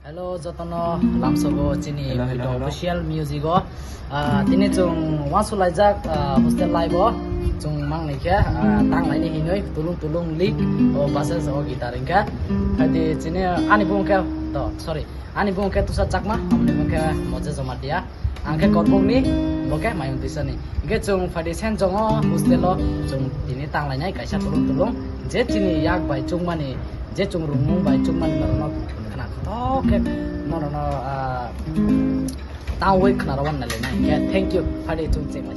Hello, Jotono Lamsogo Chini Hello, hello, hello. official music go. Tini chung wasu laijak hostel live go. Chung mang ni kya tang lai ni hinoi tulung leak o bases o gitar ingka. Hadi chini ani bung kya to sorry. Ani bung kya tusa chakma amni bung kya moje joma dia. Angke korbong ni boke mayung tisa ni. Ingke chung fadi sen jong o hostel lo chung tini tang lai nai kaisa tulung. Je chini yak bai chung mani je chung rumung bai chung mani no kana to ke no tao wait kana rawan na le na. Thank you. Fadi chung che ma.